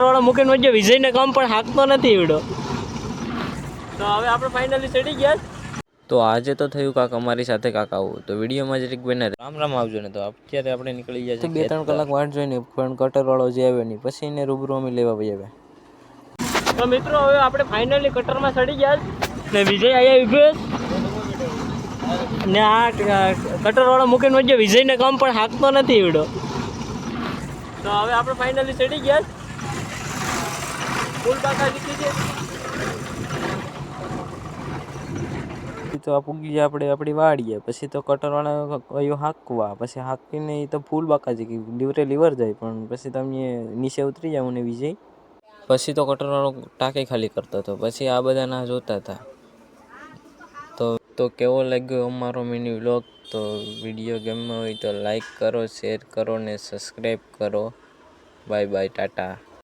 વાળો મૂકીને વચ્ચે વિજયને કામ પણ હાંકતો નથી એવડો. તો હવે આપણે ફાઇનલી ચડી ગયા. તો આજે તો થયું કાક અમારી સાથે કાક આવું. તો વિડીયોમાં જરીક બને રામ રામ આવજો ને. તો અત્યારે આપણે નીકળી ગયા છે 2-3 કલાક વાટ જોઈને પણ કટર વાળો જે આવ્યો નહીં. પછી એને રૂબરૂ અમે લેવા વહી આવ્યા. તો મિત્રો હવે આપણે ફાઇનલી કટરમાં ચડી ગયા ને વિજય અહીંયા ઉભો ને આ કટર વાળો મૂકીને વચ્ચે વિજયને કામ પણ હાંકતો નથી એવડો. તો હવે આપણે ફાઇનલી ચડી ગયા. ફૂલ બાકા લીધી છે. તો આ પૂગી ગયા આપણે આપણી વાડીએ. પછી તો કટરવાળા કયો હાંકવા. પછી હાંકીને તો ફૂલ બાકા જ લીવર જાય. પણ પછી તમે નીચે ઉતરી જાવ ને વિજય. પછી તો કટરવાળો ટાંકી ખાલી કરતો હતો. પછી આ બધા ના જોતા હતા. તો કેવો લાગ્યો અમારો મિની વ્લોગ? તો વિડીયો ગમ્યો હોય તો લાઈક કરો, શેર કરો ને સબસ્ક્રાઈબ કરો. Bye bye, Tata.